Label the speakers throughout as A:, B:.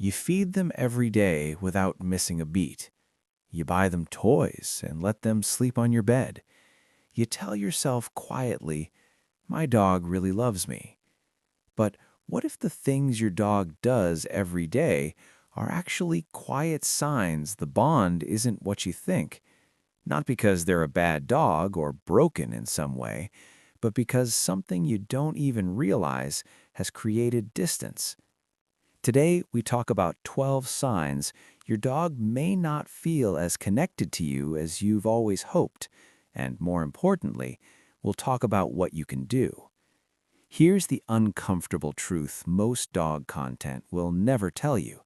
A: You feed them every day without missing a beat. You buy them toys and let them sleep on your bed. You tell yourself quietly, my dog really loves me. But what if the things your dog does every day are actually quiet signs the bond isn't what you think? Not because they're a bad dog or broken in some way, but because something you don't even realize has created distance. Today, we talk about 12 signs your dog may not feel as connected to you as you've always hoped, and more importantly, we'll talk about what you can do. Here's the uncomfortable truth most dog content will never tell you.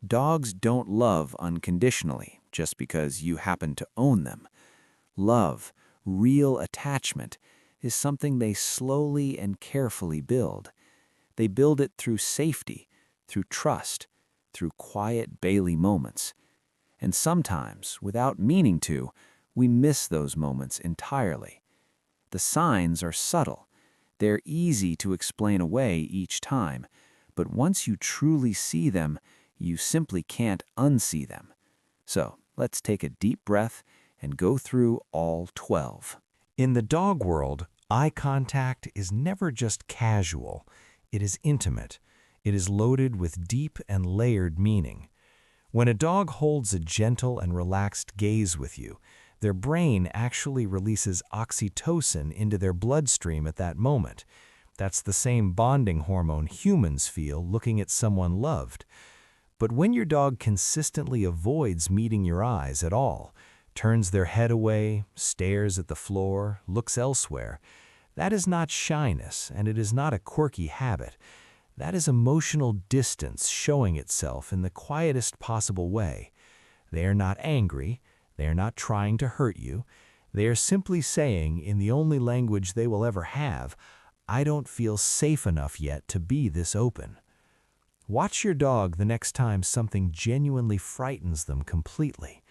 A: Dogs don't love unconditionally just because you happen to own them. Love, real attachment, is something they slowly and carefully build. They build it through safety, through trust, through quiet Bailey moments. And sometimes, without meaning to, we miss those moments entirely. The signs are subtle. They're easy to explain away each time, but once you truly see them, you simply can't unsee them. So, let's take a deep breath and go through all 12.
B: In the dog world, eye contact is never just casual. It is intimate. It is loaded with deep and layered meaning. When a dog holds a gentle and relaxed gaze with you, their brain actually releases oxytocin into their bloodstream at that moment. That's the same bonding hormone humans feel looking at someone loved. But when your dog consistently avoids meeting your eyes at all, turns their head away, stares at the floor, looks elsewhere, that is not shyness, and it is not a quirky habit. That is emotional distance showing itself in the quietest possible way. They are not angry. They are not trying to hurt you. They are simply saying, in the only language they will ever have, I don't feel safe enough yet to be this open. Watch your dog the next time something genuinely frightens them completely.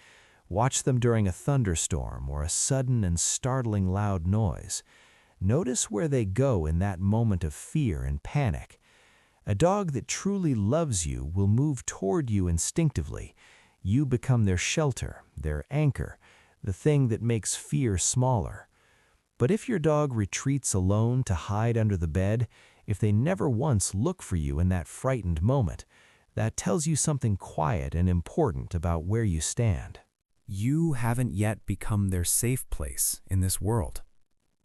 B: Watch them during a thunderstorm or a sudden and startling loud noise. Notice where they go in that moment of fear and panic. A dog that truly loves you will move toward you instinctively. You become their shelter, their anchor, the thing that makes fear smaller. But if your dog retreats alone to hide under the bed, if they never once look for you in that frightened moment, that tells you something quiet and important about where you stand.
C: You haven't yet become their safe place in this world.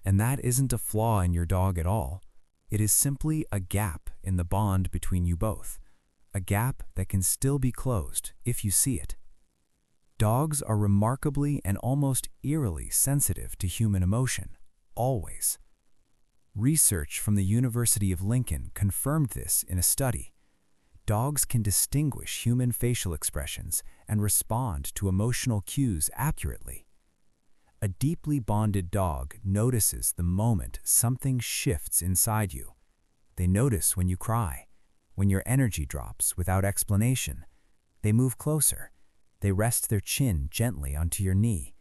C: And that isn't a flaw in your dog at all. It is simply a gap in the bond between you both. A gap that can still be closed if you see it. Dogs are remarkably and almost eerily sensitive to human emotion, always. Research from the University of Lincoln confirmed this in a study. Dogs can distinguish human facial expressions and respond to emotional cues accurately. A deeply bonded dog notices the moment something shifts inside you. They notice when you cry, when your energy drops without explanation. They move closer. They rest their chin gently onto your knee.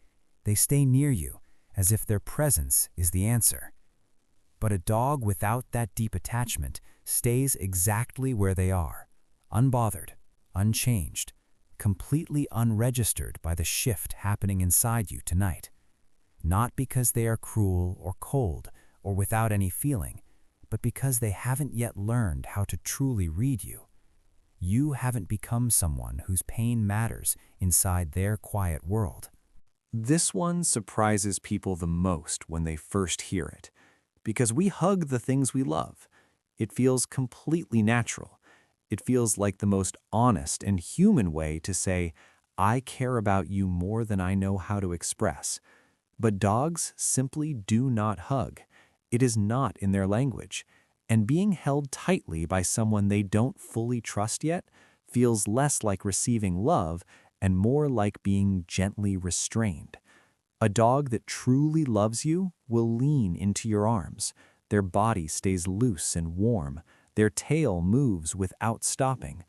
C: They stay near you as if their presence is the answer. But a dog without that deep attachment stays exactly where they are, unbothered, unchanged, completely unregistered by the shift happening inside you tonight. Not because they are cruel or cold or without any feeling, but because they haven't yet learned how to truly read you. You haven't become someone whose pain matters inside their quiet world.
A: This one surprises people the most when they first hear it, because we hug the things we love. It feels completely natural. It feels like the most honest and human way to say, I care about you more than I know how to express. But dogs simply do not hug. It is not in their language. And being held tightly by someone they don't fully trust yet feels less like receiving love and more like being gently restrained. A dog that truly loves you will lean into your arms. Their body stays loose and warm. Their tail moves without stopping.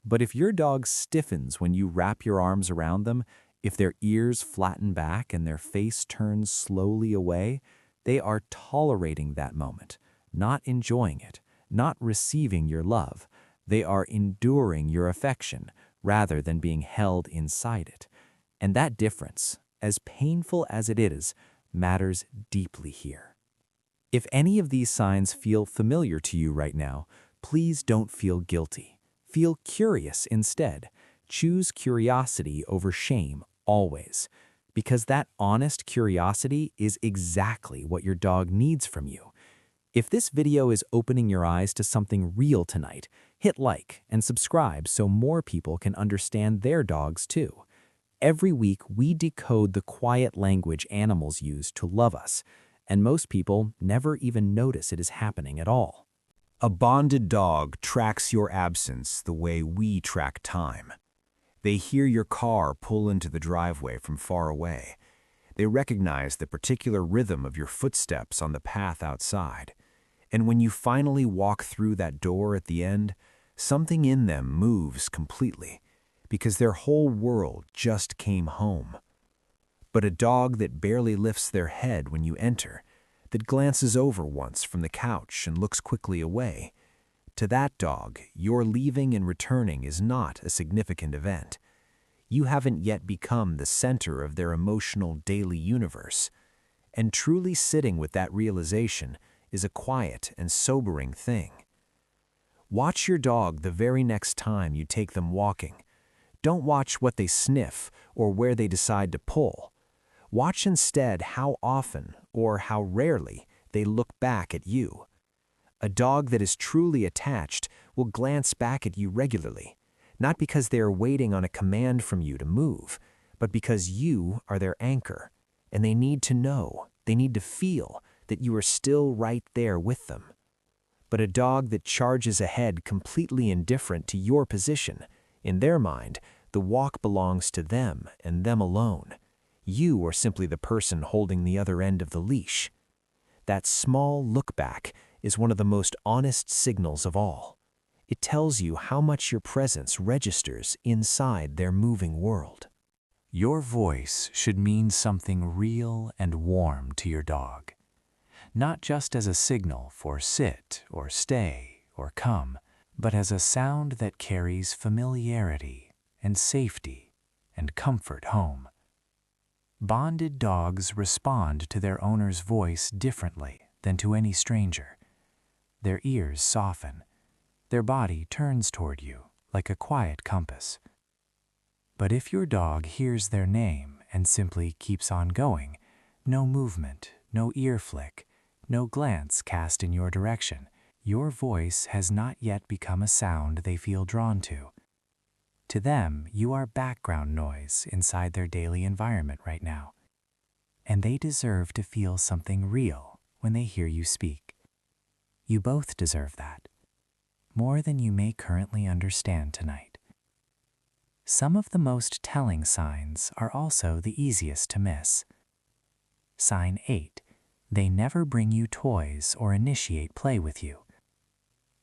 A: But if your dog stiffens when you wrap your arms around them, if their ears flatten back and their face turns slowly away, they are tolerating that moment, not enjoying it, not receiving your love. They are enduring your affection rather than being held inside it. And that difference, as painful as it is, matters deeply here. If any of these signs feel familiar to you right now, please don't feel guilty. Feel curious instead. Choose curiosity over shame always, because that honest curiosity is exactly what your dog needs from you. If this video is opening your eyes to something real tonight, hit like and subscribe so more people can understand their dogs too. Every week, we decode the quiet language animals use to love us, and most people never even notice it is happening at all.
B: A bonded dog tracks your absence the way we track time. They hear your car pull into the driveway from far away. They recognize the particular rhythm of your footsteps on the path outside. And when you finally walk through that door at the end, something in them moves completely, because their whole world just came home. But a dog that barely lifts their head when you enter, that glances over once from the couch and looks quickly away, to that dog, your leaving and returning is not a significant event. You haven't yet become the center of their emotional daily universe. And truly sitting with that realization is a quiet and sobering thing. Watch your dog the very next time you take them walking. Don't watch what they sniff or where they decide to pull. Watch instead how often or how rarely they look back at you. A dog that is truly attached will glance back at you regularly, not because they are waiting on a command from you to move, but because you are their anchor, and they need to know, they need to feel that you are still right there with them. But a dog that charges ahead completely indifferent to your position, in their mind, the walk belongs to them and them alone. You are simply the person holding the other end of the leash. That small look back is one of the most honest signals of all. It tells you how much your presence registers inside their moving world.
C: Your voice should mean something real and warm to your dog, not just as a signal for sit or stay or come, but as a sound that carries familiarity and safety and comfort home. Bonded dogs respond to their owner's voice differently than to any stranger. Their ears soften. Their body turns toward you like a quiet compass. But if your dog hears their name and simply keeps on going, no movement, no ear flick, no glance cast in your direction, your voice has not yet become a sound they feel drawn to. To them, you are background noise inside their daily environment right now. And they deserve to feel something real when they hear you speak. You both deserve that, more than you may currently understand tonight. Some of the most telling signs are also the easiest to miss. Sign 8. They never bring you toys or initiate play with you.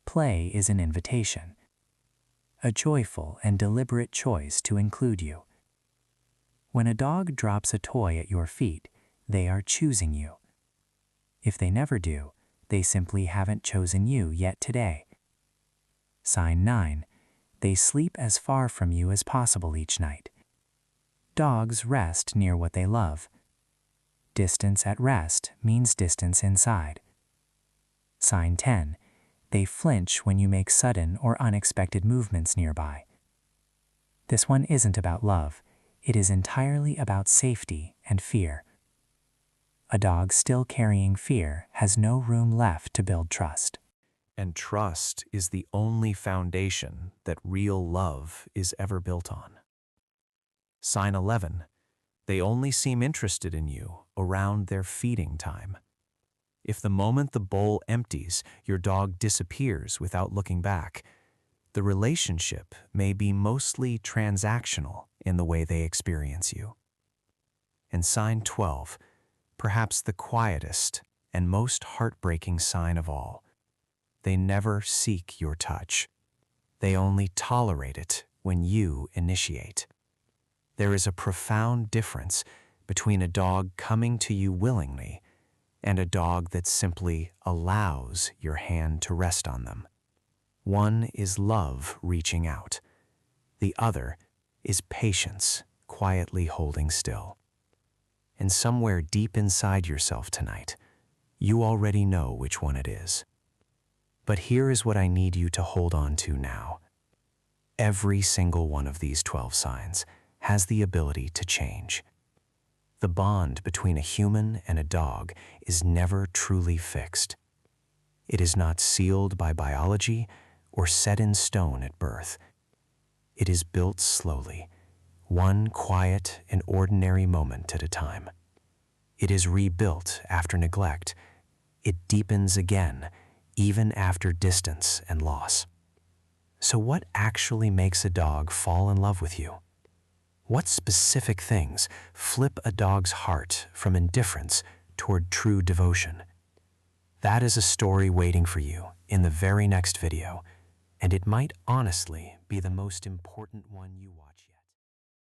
C: Play is an invitation, a joyful and deliberate choice to include you. When a dog drops a toy at your feet, they are choosing you. If they never do, they simply haven't chosen you yet today. Sign 9. They sleep as far from you as possible each night. Dogs rest near what they love. Distance at rest means distance inside. Sign 10. They flinch when you make sudden or unexpected movements nearby. This one isn't about love. It is entirely about safety and fear. A dog still carrying fear has no room left to build trust.
A: And trust is the only foundation that real love is ever built on. Sign 11. They only seem interested in you around their feeding time. If the moment the bowl empties, your dog disappears without looking back, the relationship may be mostly transactional in the way they experience you. And sign 12, perhaps the quietest and most heartbreaking sign of all. They never seek your touch. They only tolerate it when you initiate. There is a profound difference between a dog coming to you willingly and a dog that simply allows your hand to rest on them.
D: One is love reaching out. The other is patience quietly holding still. And somewhere deep inside yourself tonight, you already know which one it is. But here is what I need you to hold on to now. Every single one of these 12 signs has the ability to change. The bond between a human and a dog is never truly fixed. It is not sealed by biology or set in stone at birth. It is built slowly, one quiet and ordinary moment at a time. It is rebuilt after neglect. It deepens again, even after distance and loss. So what actually makes a dog fall in love with you? What specific things flip a dog's heart from indifference toward true devotion? That is a story waiting for you in the very next video, and it might honestly be the most important one you watch yet.